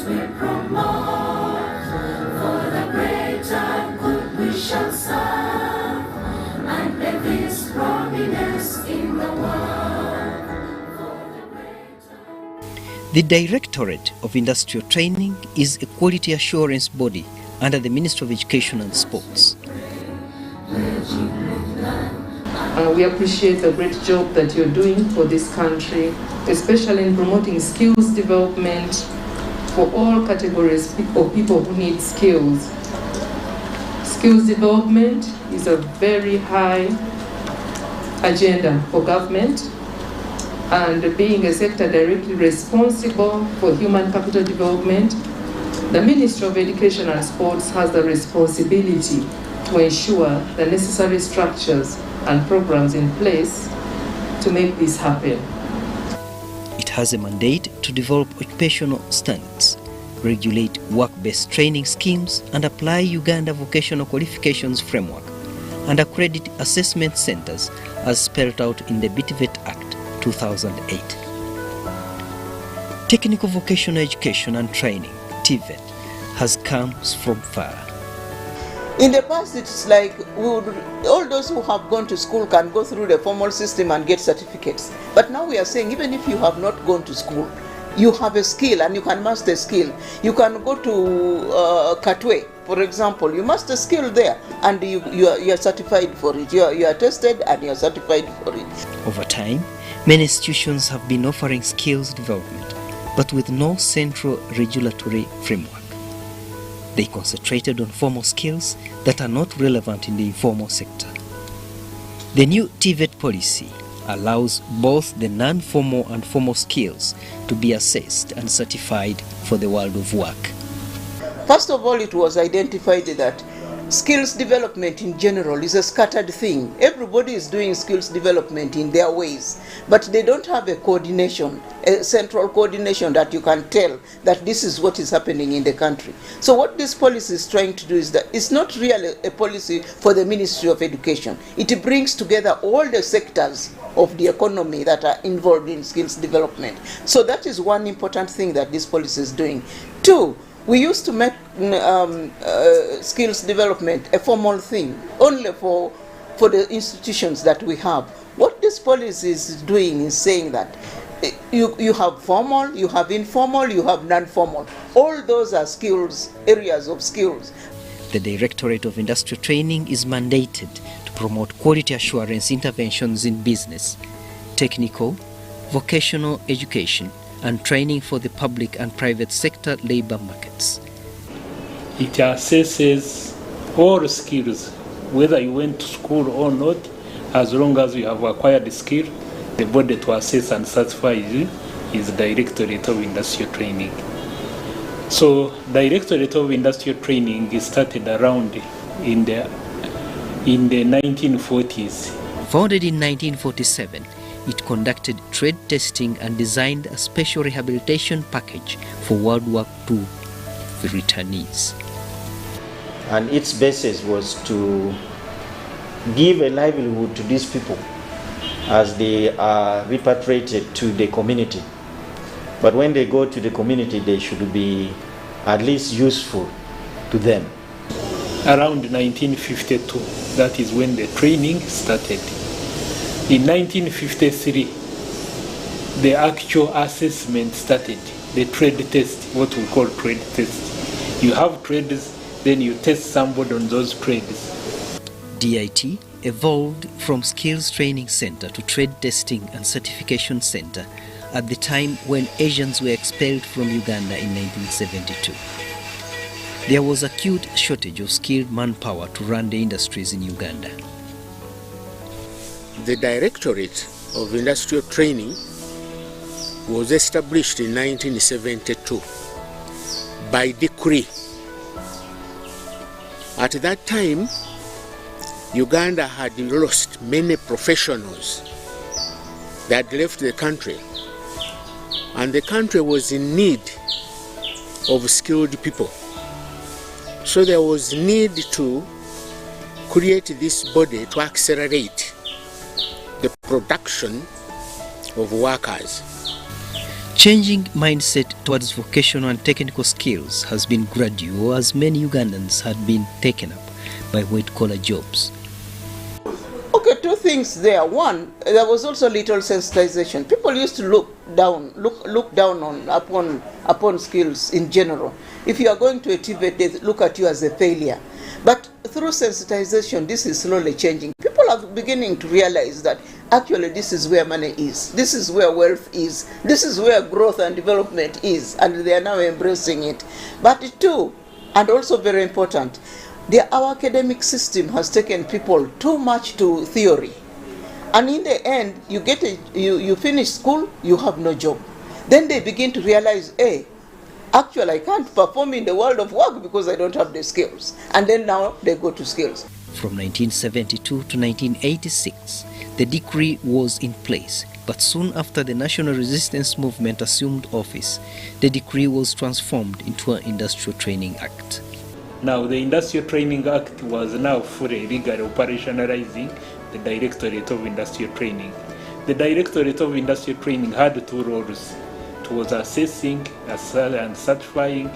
skills we promote, for the greater good we shall serve, and make this prominence in the world. The Directorate of Industrial Training is a quality assurance body under the Ministry of Education and Sports. We appreciate the great job that you're doing for this country, especially in promoting skills development for all categories of people who need skills. Skills development is a very high agenda for government, and being a sector directly responsible for human capital development, the Ministry of Education and Sports has the responsibility to ensure the necessary structures and programs in place to make this happen. It has a mandate to develop occupational standards, regulate work-based training schemes, and apply Uganda Vocational Qualifications Framework, and accredit assessment centers as spelled out in the DIT Act 2008. Technical Vocational Education and Training, TVET, has come from far. In the past, it's like all those who have gone to school can go through the formal system and get certificates. But now we are saying even if you have not gone to school, you have a skill and you can master a skill. You can go to Katwe, for example. You master a skill there and you are certified for it. You are tested and you are certified for it. Over time, many institutions have been offering skills development, but with no central regulatory framework. They concentrated on formal skills that are not relevant in the informal sector. The new TVET policy allows both the non-formal and formal skills to be assessed and certified for the world of work. First of all, it was identified that skills development in general is a scattered thing. Everybody is doing skills development in their ways, but they don't have a coordination, a central coordination that you can tell that this is what is happening in the country. So what this policy is trying to do is that it's not really a policy for the Ministry of Education. It brings together all the sectors of the economy that are involved in skills development. So that is one important thing that this policy is doing. Two, we used to make skills development a formal thing, only for the institutions that we have. What this policy is doing is saying that you have formal, you have informal, you have non-formal. All those are skills, areas of skills. The Directorate of Industrial Training is mandated to promote quality assurance interventions in business, technical, vocational education, and training for the public and private sector labor markets. It assesses all skills, whether you went to school or not. As long as you have acquired the skill, the body to assess and certify you is the Directorate of Industrial Training. So Directorate of Industrial Training is started around in the 1940s. Founded in 1947, it conducted trade testing and designed a special rehabilitation package for World War II returnees. And its basis was to give a livelihood to these people as they are repatriated to the community. But when they go to the community, they should be at least useful to them. Around 1952, that is when the training started. In 1953, the actual assessment started, the trade test, what we call trade test. You have trades, then you test somebody on those trades. DIT evolved from Skills Training Center to Trade Testing and Certification Center at the time when Asians were expelled from Uganda in 1972. There was acute shortage of skilled manpower to run the industries in Uganda. The Directorate of Industrial Training was established in 1972 by decree. At that time, Uganda had lost many professionals that had left the country, and the country was in need of skilled people. So there was need to create this body to accelerate the production of workers. Changing mindset towards vocational and technical skills has been gradual, as many Ugandans had been taken up by white-collar jobs. Okay, two things there. One, there was also little sensitization. People used to look down upon skills in general. If you are going to a TVET, they look at you as a failure. But through sensitization, this is slowly changing. People are beginning to realize that actually this is where money is. This is where wealth is. This is where growth and development is. And they are now embracing it. But two, and also very important, our academic system has taken people too much to theory. And in the end, you finish school, you have no job. Then they begin to realize, hey, actually I can't perform in the world of work because I don't have the skills. And then now they go to skills. From 1972 to 1986, the decree was in place. But soon after the National Resistance Movement assumed office, the decree was transformed into an Industrial Training Act. Now, the Industrial Training Act was now fully legally operationalizing the Directorate of Industrial Training. The Directorate of Industrial Training had two roles. It was assessing and certifying,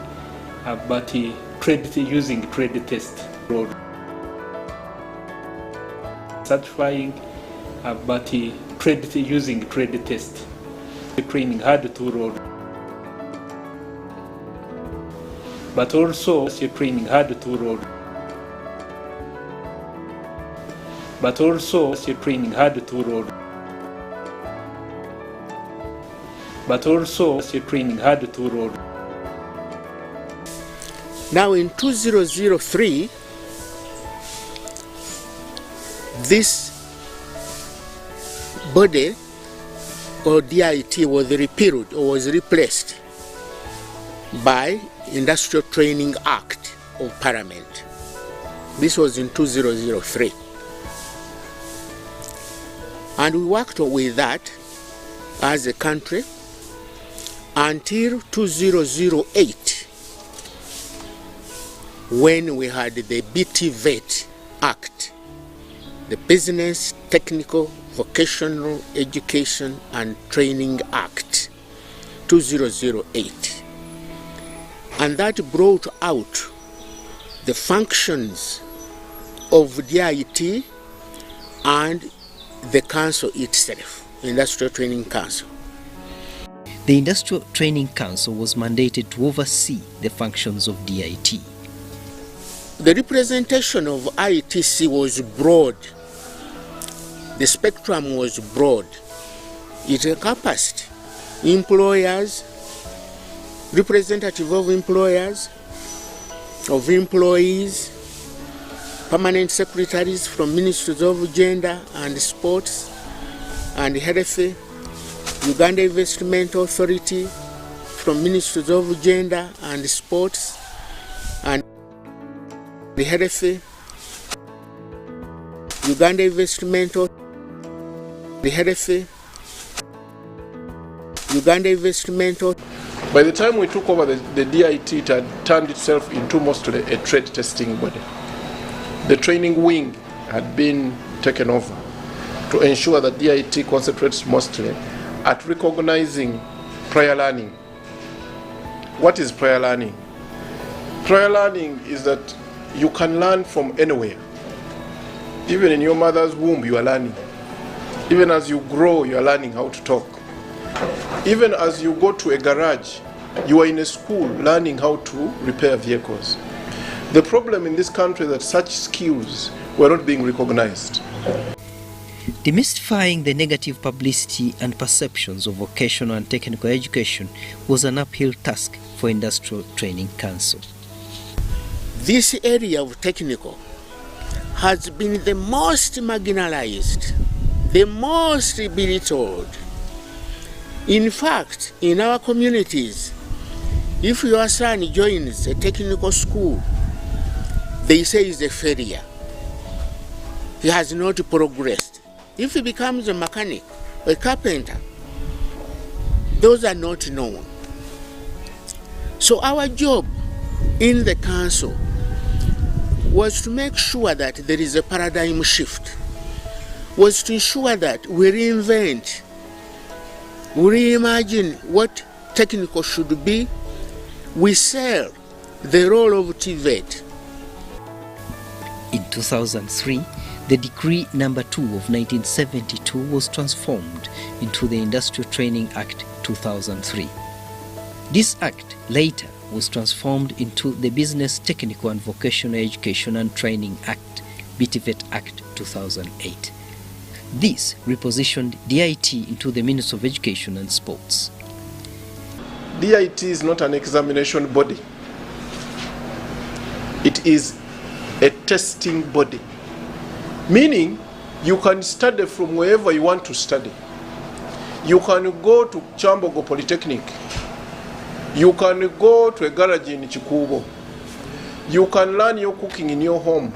but using trade test role. Certifying, but using trade test. The training had two roles. But also, training had two roles. But also, training had two roles. But also, training had two roles. Now in 2003, this body or DIT was repealed or was replaced by Industrial Training Act of Parliament. This was in 2003. And we worked with that as a country until 2008, when we had the DIT Act, the Business, Technical, Vocational Education and Training Act 2008. And that brought out the functions of DIT and the council itself, Industrial Training Council. The Industrial Training Council was mandated to oversee the functions of DIT. The representation of ITC was broad. The spectrum was broad. It encompassed employers, representative of employers, of employees, permanent secretaries from ministries of gender and sports and health, Uganda Investment Authority from ministries of gender and sports and health, Uganda Investment By the time we took over the DIT, it had turned itself into mostly a trade testing body. The training wing had been taken over to ensure that DIT concentrates mostly at recognizing prior learning. What is prior learning? Prior learning is that you can learn from anywhere. Even in your mother's womb, you are learning. Even as you grow, you are learning how to talk. Even as you go to a garage, you are in a school learning how to repair vehicles. The problem in this country is that such skills were not being recognized. Demystifying the negative publicity and perceptions of vocational and technical education was an uphill task for Industrial Training Council. This area of technical has been the most marginalized, the most belittled. In fact, in our communities, if your son joins a technical school, they say he's a failure. He has not progressed. If he becomes a mechanic, a carpenter, those are not known. So our job in the council was to make sure that there is a paradigm shift, was to ensure that we reinvent reimagine what technical should be. We sell the role of TVET. In 2003, the Decree Number 2 of 1972 was transformed into the Industrial Training Act 2003. This act later was transformed into the Business Technical and Vocational Education and Training Act, BTVET Act 2008. This repositioned DIT into the Ministry of Education and Sports. DIT is not an examination body. It is a testing body. Meaning, you can study from wherever you want to study. You can go to Chambogo Polytechnic. You can go to a garage in Chikubo. You can learn your cooking in your home.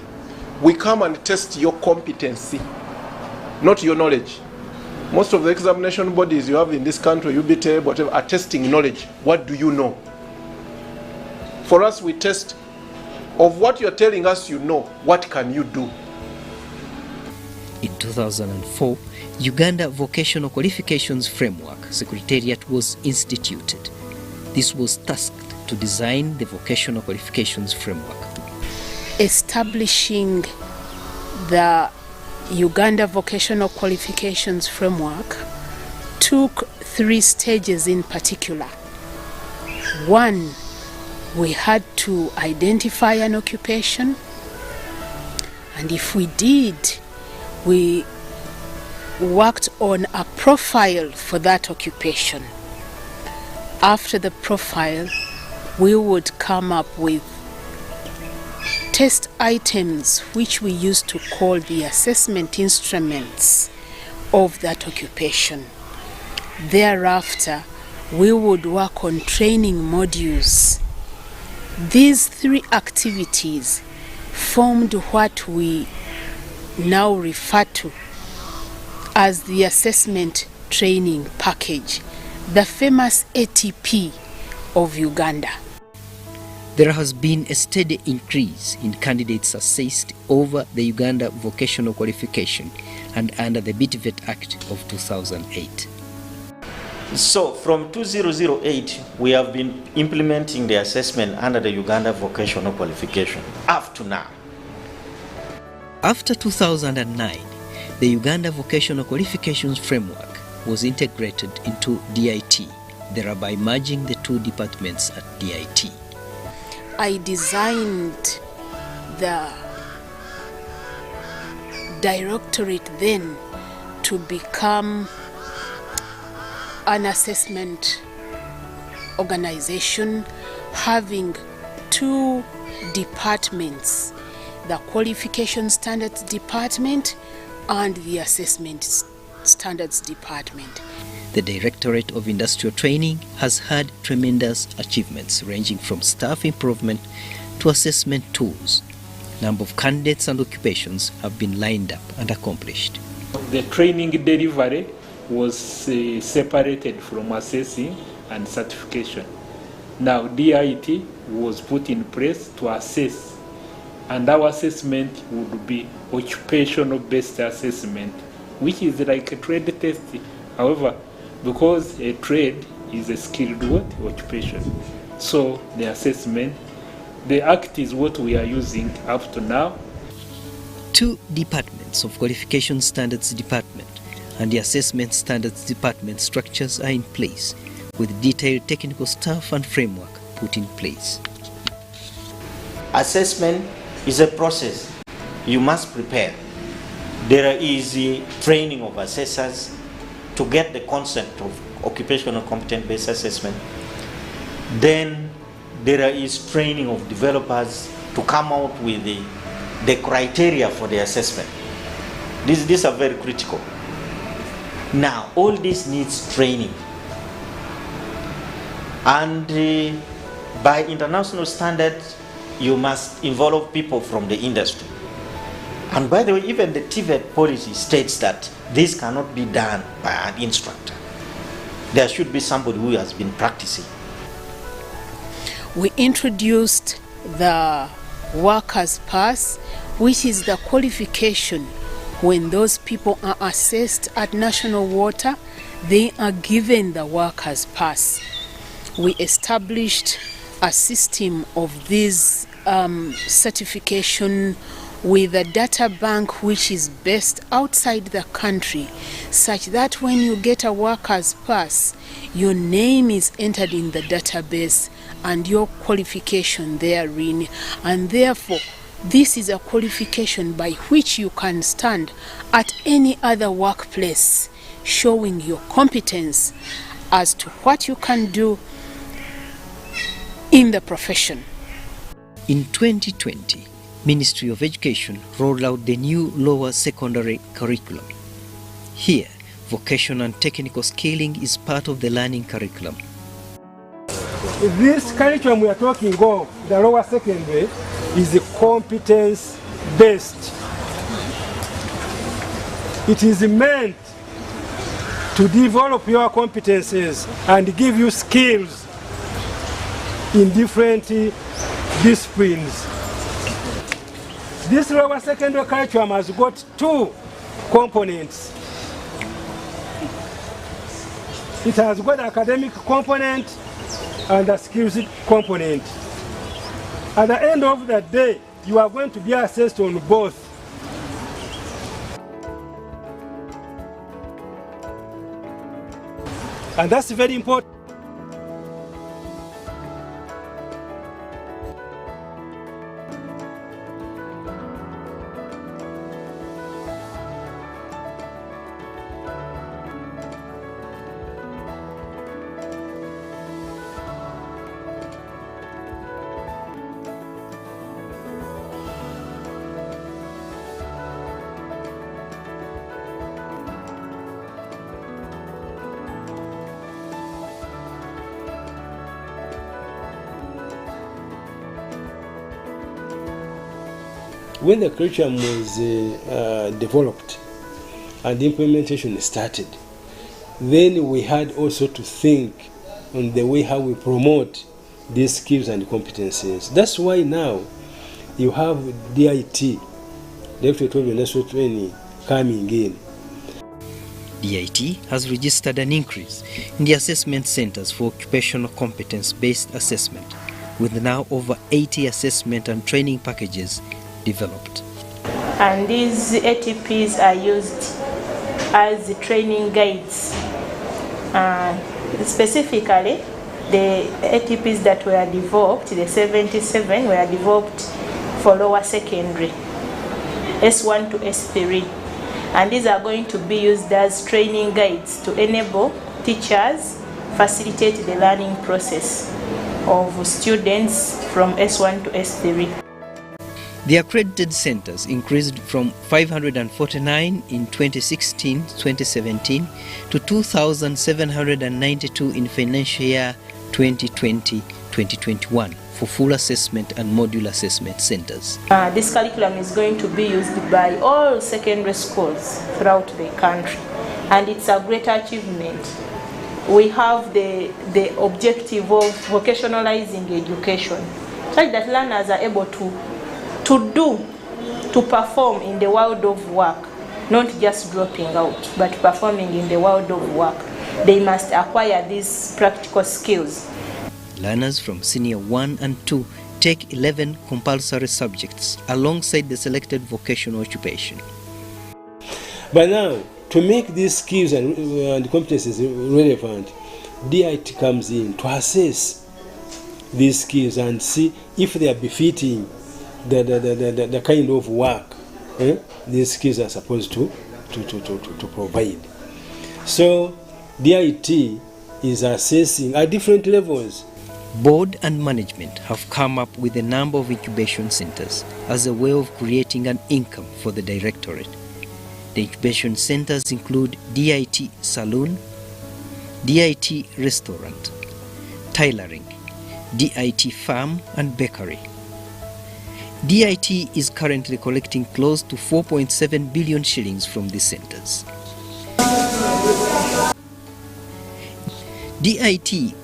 We come and test your competency, not your knowledge. Most of the examination bodies you have in this country, UBT, whatever, are testing knowledge. What do you know? For us, we test of what you're telling us you know, what can you do? In 2004, Uganda Vocational Qualifications Framework Secretariat was instituted. This was tasked to design the Vocational Qualifications Framework. Establishing the Uganda Vocational Qualifications Framework took 3 stages in particular. 1, we had to identify an occupation, and if we did, we worked on a profile for that occupation. After the profile, we would come up with test items which we used to call the assessment instruments of that occupation. Thereafter, we would work on training modules. These 3 activities formed what we now refer to as the assessment training package, the famous ATP of Uganda. There has been a steady increase in candidates assessed over the Uganda Vocational Qualification and under the BTVET Act of 2008. So from 2008, we have been implementing the assessment under the Uganda Vocational Qualification up to now. After 2009, the Uganda Vocational Qualifications Framework was integrated into DIT, thereby merging the 2 departments at DIT. I designed the directorate then to become an assessment organization having 2 departments, the Qualification Standards Department and the Assessment Standards Department. The Directorate of Industrial Training has had tremendous achievements ranging from staff improvement to assessment tools. Number of candidates and occupations have been lined up and accomplished. The training delivery was separated from assessing and certification. Now DIT was put in place to assess, and our assessment would be occupational based assessment, which is like a trade test. However, because a trade is a skilled occupation, so the assessment, the act is what we are using up to now. 2 departments of Qualification Standards Department and the Assessment Standards Department structures are in place, with detailed technical staff and framework put in place. Assessment is a process you must prepare. There is the training of assessors to get the concept of occupational competence-based assessment. Then there is training of developers to come out with the criteria for the assessment. These are very critical. Now, all this needs training. And by international standards, you must involve people from the industry. And by the way, even the TVET policy states that this cannot be done by an instructor. There should be somebody who has been practicing. We introduced the Workers' Pass, which is the qualification when those people are assessed at national water. they are given the workers pass. We established a system of this certification with a data bank which is based outside the country, such that when you get a worker's pass, your name is entered in the database and your qualification therein, and therefore this is a qualification by which you can stand at any other workplace, showing your competence as to what you can do in the profession. In 2020, Ministry of Education rolled out the new lower secondary curriculum. Here, vocational and technical skilling is part of the learning curriculum. This curriculum we are talking of, the lower secondary, is competence-based. It is meant to develop your competences and give you skills in different disciplines. This lower secondary curriculum has got two components. It has got an academic component and a skills component. At the end of the day, you are going to be assessed on both. And that's very important. When the curriculum was developed and the implementation started, then we had also to think on the way how we promote these skills and competencies. That's why now you have DIT, Directorate of National Training, coming in. DIT has registered an increase in the assessment centers for occupational competence-based assessment, with now over 80 assessment and training packages developed. And these ATPs are used as training guides. Specifically, the ATPs that were developed, the 77 were developed for lower secondary, S1 to S3. And these are going to be used as training guides to enable teachers facilitate the learning process of students from S1 to S3. The accredited centers increased from 549 in 2016-2017 to 2,792 in financial year 2020-2021 for full assessment and module assessment centers. This curriculum is going to be used by all secondary schools throughout the country, and it's a great achievement. We have the objective of vocationalizing education, such that learners are able to perform in the world of work, not just dropping out, but performing in the world of work. They must acquire these practical skills. Learners from Senior 1 and 2 take 11 compulsory subjects alongside the selected vocational occupation. But now, to make these skills and competencies relevant, DIT comes in to assess these skills and see if they are befitting the kind of work these skills are supposed to provide. So DIT is assessing at different levels. Board and management have come up with a number of incubation centers as a way of creating an income for the directorate. The incubation centers include DIT Saloon, DIT Restaurant, Tailoring, DIT Farm and Bakery. DIT is currently collecting close to 4.7 billion shillings from these centers. DIT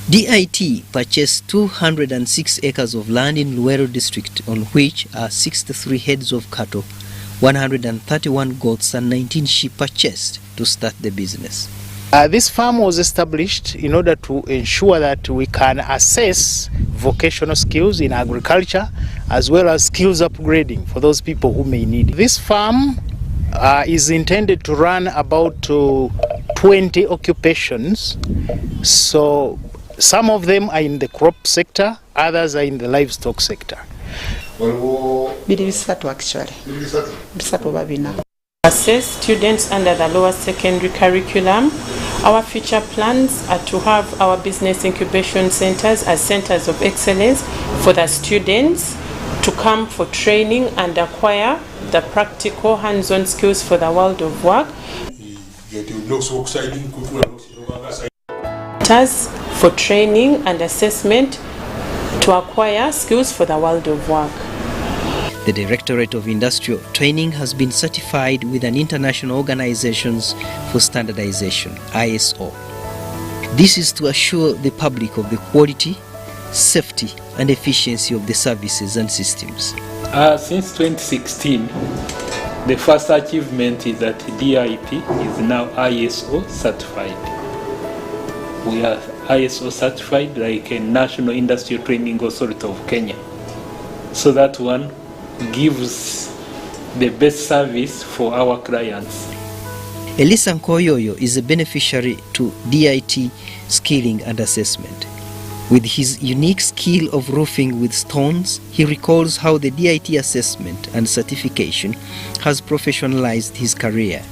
DIT purchased 206 acres of land in Luero district, on which are 63 heads of cattle, 131 goats and 19 sheep purchased to start the business. This farm was established in order to ensure that we can assess vocational skills in agriculture as well as skills upgrading for those people who may need it. This farm is intended to run about 20 occupations. So some of them are in the crop sector, others are in the livestock sector. Assess students under the lower secondary curriculum. Our future plans are to have our business incubation centers as centers of excellence for the students to come for training and acquire the practical hands-on skills for the world of work. For training and assessment to acquire skills for the world of work. The Directorate of Industrial Training has been certified with an International Organizations for Standardization, ISO. This is to assure the public of the quality, safety and efficiency of the services and systems. Since 2016, the first achievement is that DIT is now ISO certified. We are ISO certified like a National Industrial Training Authority of Kenya. So that one gives the best service for our clients. Elisa Nkoyoyo is a beneficiary to DIT skilling and assessment. With his unique skill of roofing with stones, he recalls how the DIT assessment and certification has professionalized his career.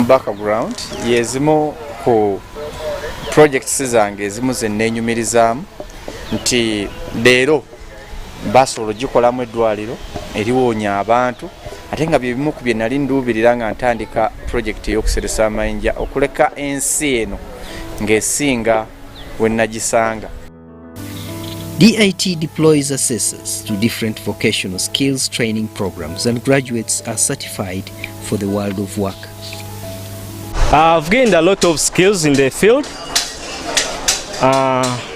Background yezimu ku projects zange ezimu ze neenyumirizamu nti leero basobola gikolamu eddwaliro eriwoonya abantu ate nga bye bimu ku bye nali nduubirira nga ntandika project ey'okuseresa amayinja okuleka ensi eno ng'esinga we nagisanga. DIT deploys assessors to different vocational skills training programs, and graduates are certified for the world of work. I've gained a lot of skills in the field.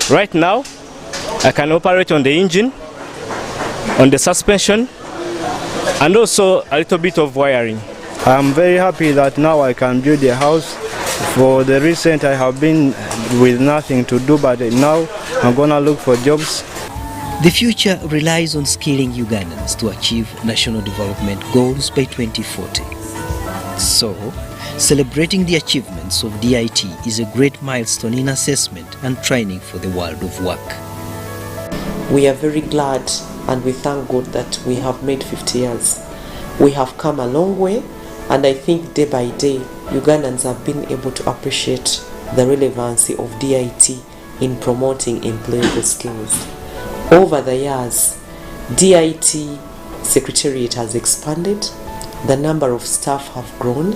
Right now, I can operate on the engine, on the suspension, and also a little bit of wiring. I'm very happy that now I can build a house. For the recent, I have been with nothing to do, but now I'm gonna look for jobs. The future relies on skilling Ugandans to achieve national development goals by 2040. So, celebrating the achievements of DIT is a great milestone in assessment and training for the world of work. We are very glad and we thank God that we have made 50 years. We have come a long way, and I think day by day Ugandans have been able to appreciate the relevancy of DIT in promoting employable skills. Over the years, DIT Secretariat has expanded, the number of staff have grown,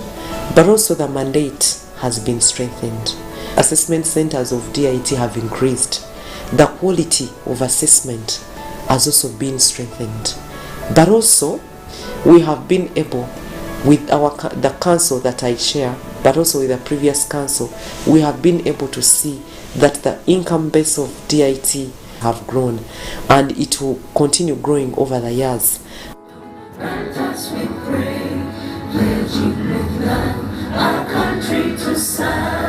but also the mandate has been strengthened. Assessment centers of DIT have increased. The quality of assessment has also been strengthened. But also, we have been able, with the council that I chair, but also with the previous council, we have been able to see that the income base of DIT have grown, and it will continue growing over the years. And as we pray, pledging with love our country to serve.